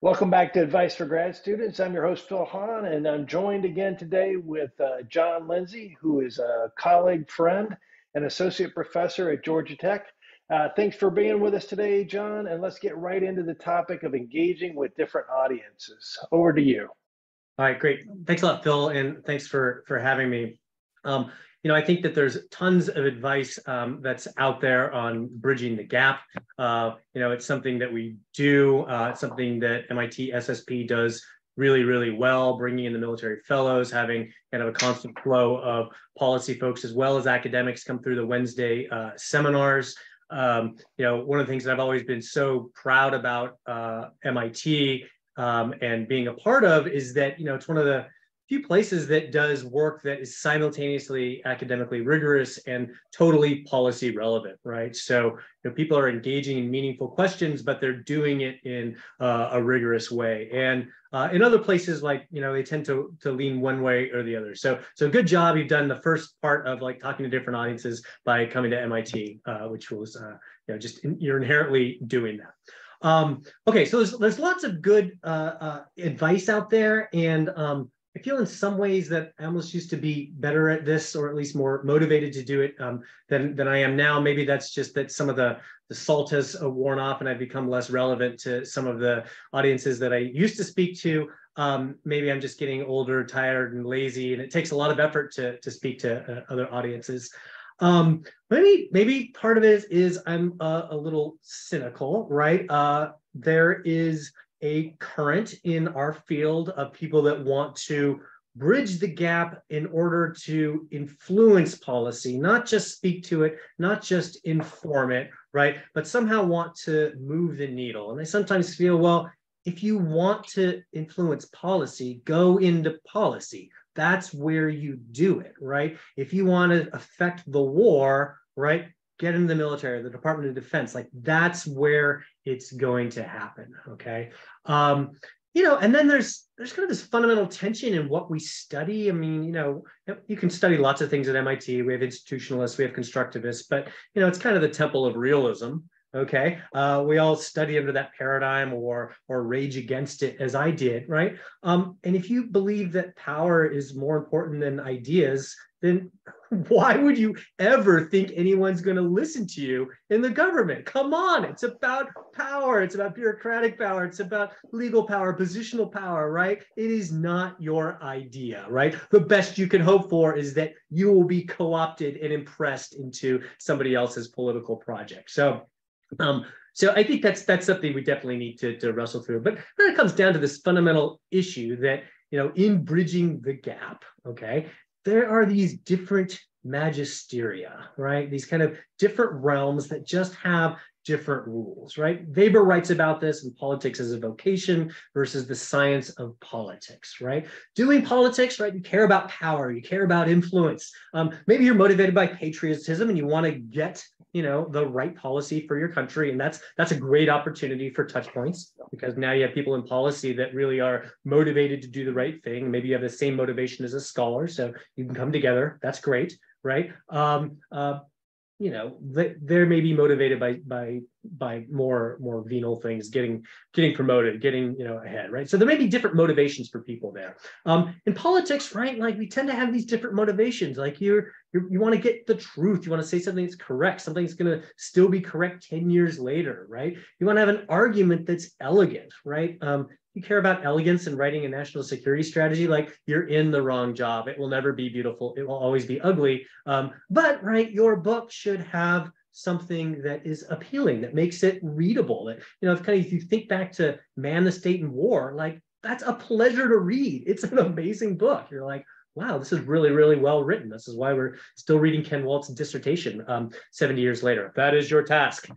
Welcome back to Advice for Grad Students. I'm your host, Phil Haun, and I'm joined again today with Jon Lindsay, who is a colleague, friend, and associate professor at Georgia Tech. Thanks for being with us today, Jon, and let's get right into the topic of engaging with different audiences. Over to you. All right, great. Thanks a lot, Phil, and thanks for having me. I think that there's tons of advice that's out there on bridging the gap. It's something that we do. It's something that MIT SSP does really, really well, bringing in the military fellows, having kind of a constant flow of policy folks as well as academics come through the Wednesday seminars. One of the things that I've always been so proud about MIT and being a part of is that, it's one of the few places that does work that is simultaneously academically rigorous and totally policy relevant, right? So people are engaging in meaningful questions, but they're doing it in a rigorous way. And in other places, like, they tend to lean one way or the other. So good job. You've done the first part of like talking to different audiences by coming to MIT, which was, you're inherently doing that. Okay, so there's lots of good advice out there, and I feel in some ways that I almost used to be better at this, or at least more motivated to do it than I am now. Maybe that's just that some of the salt has worn off and I've become less relevant to some of the audiences that I used to speak to. Maybe I'm just getting older, tired, and lazy, and it takes a lot of effort to speak to other audiences. Maybe part of it is I'm a little cynical, right? There is a current in our field of people that want to bridge the gap in order to influence policy, not just speak to it, not just inform it, right? But somehow want to move the needle. And I sometimes feel, well, if you want to influence policy, go into policy. That's where you do it, right? If you want to affect the war, right, get into the military, the Department of Defense, like that's where it's going to happen, okay? And then there's kind of this fundamental tension in what we study. I mean, you can study lots of things at MIT. We have institutionalists, we have constructivists, but, it's kind of the temple of realism, okay? We all study under that paradigm or rage against it, as I did, right? And if you believe that power is more important than ideas, then why would you ever think anyone's going to listen to you in the government? Come on, it's about power. It's about bureaucratic power. It's about legal power, positional power, right? It is not your idea, right? The best you can hope for is that you will be co-opted and impressed into somebody else's political project. So I think that's something we definitely need to wrestle through. But then it comes down to this fundamental issue that, in bridging the gap, okay, there are these different magisteria, right? These kind of different realms that just have different rules, right? Weber writes about this in Politics as a Vocation versus the Science of Politics, right? Doing politics, right? You care about power, you care about influence. Maybe you're motivated by patriotism and you want to get, the right policy for your country. And that's a great opportunity for touch points, because now you have people in policy that really are motivated to do the right thing. Maybe you have the same motivation as a scholar, so you can come together. That's great, right? They're maybe motivated by more venal things, getting promoted, getting ahead, right? So there may be different motivations for people there. In politics, right? Like we tend to have these different motivations. Like you want to get the truth. You want to say something that's correct, something that's going to still be correct 10 years later, right? You want to have an argument that's elegant, right? You care about elegance and writing a national security strategy, like you're in the wrong job. It will never be beautiful. It will always be ugly. But right, your book should have something that is appealing, that makes it readable. That, if you think back to Man, the State, and War, like that's a pleasure to read. It's an amazing book. You're like, wow, this is really, really well written. This is why we're still reading Ken Waltz's dissertation 70 years later. That is your task.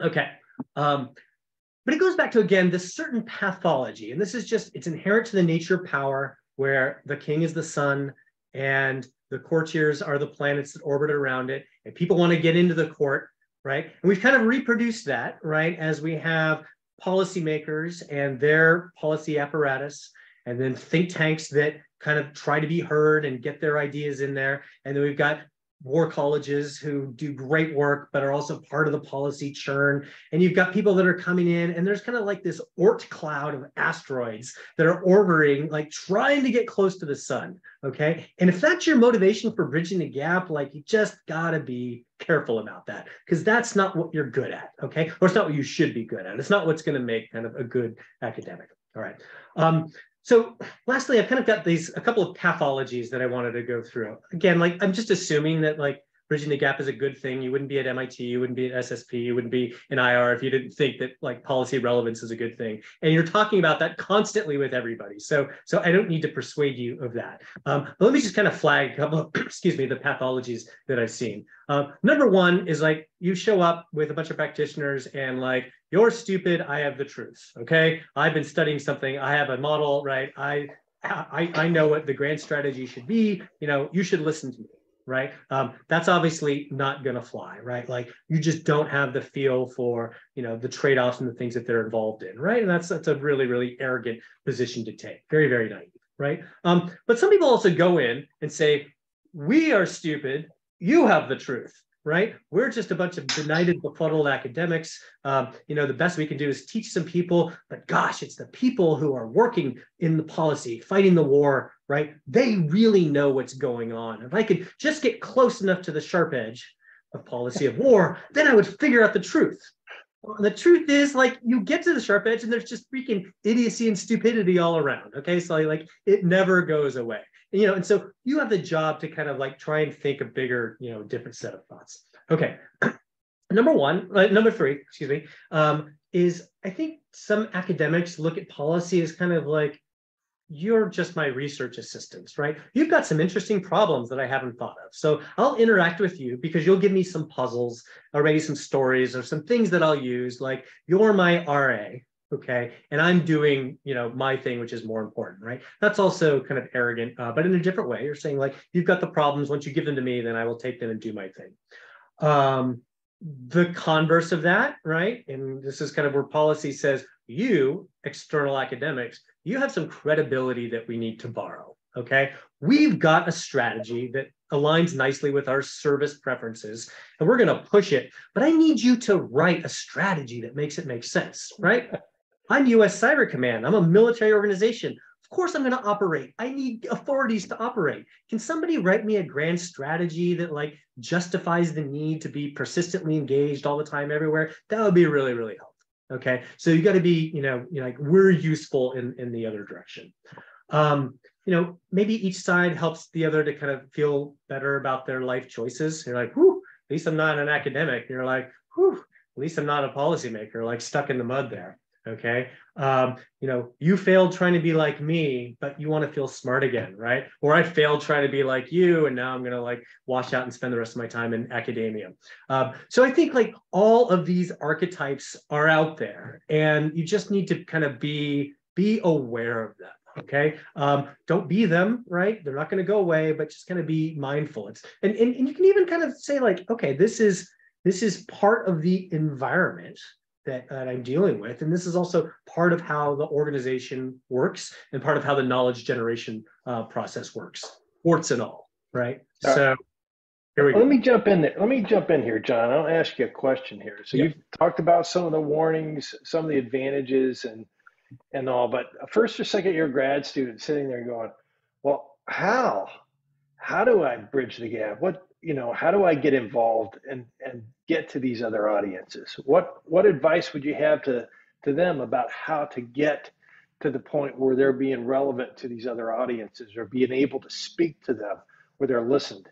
Okay. But it goes back to, again, this certain pathology. And this is just, it's inherent to the nature of power, where the king is the sun and the courtiers are the planets that orbit around it. And people want to get into the court, right? And we've kind of reproduced that, right? As we have policymakers and their policy apparatus, and then think tanks that kind of try to be heard and get their ideas in there. And then we've got war colleges who do great work, but are also part of the policy churn. And you've got people that are coming in, and there's kind of like this Oort cloud of asteroids that are orbiting, like trying to get close to the sun. Okay. And if that's your motivation for bridging the gap, like you just got to be careful about that, because that's not what you're good at. Okay. Or it's not what you should be good at. It's not what's going to make kind of a good academic. All right. So lastly, I've kind of got a couple of pathologies that I wanted to go through. Again, like I'm just assuming that like bridging the gap is a good thing. You wouldn't be at MIT, you wouldn't be at SSP, you wouldn't be in IR if you didn't think that like policy relevance is a good thing. And you're talking about that constantly with everybody. So I don't need to persuade you of that. But let me just kind of flag a couple of, excuse me, the pathologies that I've seen. Number one is like you show up with a bunch of practitioners and like, you're stupid, I have the truth, okay? I've been studying something, I have a model, right? I know what the grand strategy should be, you should listen to me, right? That's obviously not gonna fly, right? Like you just don't have the feel for, the trade-offs and the things that they're involved in, right? And that's a really, really arrogant position to take, very, very naive, right? But some people also go in and say, we are stupid, you have the truth, right? We're just a bunch of benighted, befuddled academics. The best we can do is teach some people, but gosh, it's the people who are working in the policy, fighting the war, right? They really know what's going on. If I could just get close enough to the sharp edge of policy of war, then I would figure out the truth. Well, the truth is, like, you get to the sharp edge and there's just freaking idiocy and stupidity all around, okay? So like it never goes away. And so you have the job to kind of like try and think a bigger, different set of thoughts. Okay. Number three, excuse me, is I think some academics look at policy as kind of like, you're just my research assistants, right? You've got some interesting problems that I haven't thought of. So I'll interact with you because you'll give me some puzzles or maybe some stories or some things that I'll use, like you're my RA. Okay. And I'm doing, my thing, which is more important, right? That's also kind of arrogant, but in a different way. You're saying like, you've got the problems. Once you give them to me, then I will take them and do my thing. The converse of that, right? And this is kind of where policy says, you, external academics, you have some credibility that we need to borrow. Okay. We've got a strategy that aligns nicely with our service preferences, and we're going to push it. But I need you to write a strategy that makes it make sense, right? I'm US Cyber Command. I'm a military organization. Of course, I'm going to operate. I need authorities to operate. Can somebody write me a grand strategy that like justifies the need to be persistently engaged all the time everywhere? That would be really, really helpful. Okay. So you got to be, like we're useful in the other direction. Maybe each side helps the other to kind of feel better about their life choices. You're like, whew, at least I'm not an academic. You're like, whew, at least I'm not a policymaker, like stuck in the mud there. Okay. You failed trying to be like me, but you want to feel smart again, right? Or I failed trying to be like you, and now I'm going to like wash out and spend the rest of my time in academia. So I think like all of these archetypes are out there, and you just need to kind of be aware of them. Okay. Don't be them, right? They're not going to go away, but just kind of be mindful. And you can even kind of say like, okay, this is part of the environment that I'm dealing with. And this is also part of how the organization works and part of how the knowledge generation process works, warts and all, right? So here we go. Let me jump in there. Let me jump in here, John. I'll ask you a question here. So you've talked about some of the warnings, some of the advantages and all, but first or second year grad student sitting there going, well, how do I bridge the gap? How do I get involved and get to these other audiences? What advice would you have to them about how to get to the point where they're being relevant to these other audiences or being able to speak to them where they're listened?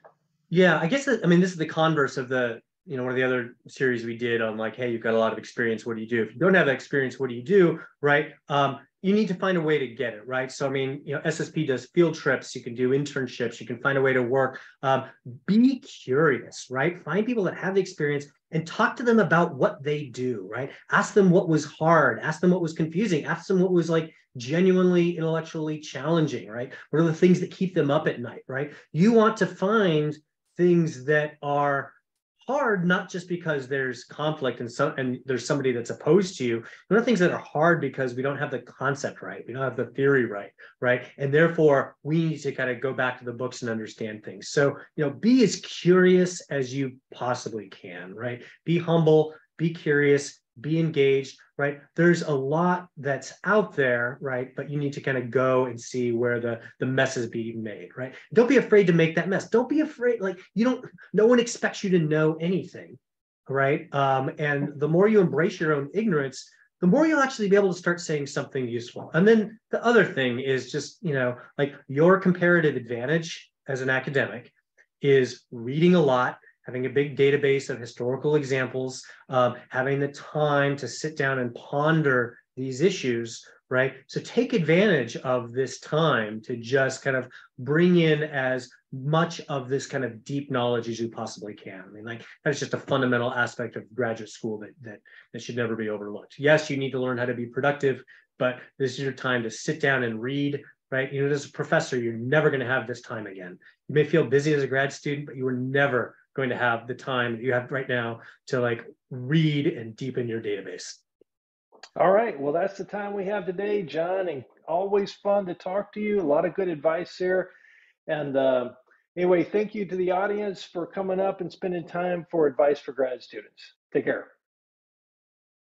Yeah, I guess this is the converse of the, one of the other series we did on like, hey, you've got a lot of experience. What do you do? If you don't have that experience, what do you do? Right. You need to find a way to get it, right? So, I mean, SSP does field trips, you can do internships, you can find a way to work. Be curious, right? Find people that have the experience and talk to them about what they do, right? Ask them what was hard, ask them what was confusing, ask them what was like genuinely intellectually challenging, right? What are the things that keep them up at night, right? You want to find things that are hard not just because there's conflict and there's somebody that's opposed to you. One of the things that are hard because we don't have the concept right, we don't have the theory right, and therefore we need to kind of go back to the books and understand things. So be as curious as you possibly can, right? Be humble, be curious, be engaged, right? There's a lot that's out there, right? But you need to kind of go and see where the mess is being made, right? Don't be afraid to make that mess. Don't be afraid, like no one expects you to know anything, right? And the more you embrace your own ignorance, the more you'll actually be able to start saying something useful. And then the other thing is just, like your comparative advantage as an academic is reading a lot, having a big database of historical examples, having the time to sit down and ponder these issues, right? So take advantage of this time to just kind of bring in as much of this kind of deep knowledge as you possibly can. I mean, like that's just a fundamental aspect of graduate school that should never be overlooked. Yes, you need to learn how to be productive, but this is your time to sit down and read, right? As a professor, you're never going to have this time again. You may feel busy as a grad student, but you are never going to have the time that you have right now to like read and deepen your database. All right. Well, that's the time we have today, Jon, and always fun to talk to you. A lot of good advice here. And anyway, thank you to the audience for coming up and spending time for Advice for Grad Students. Take care.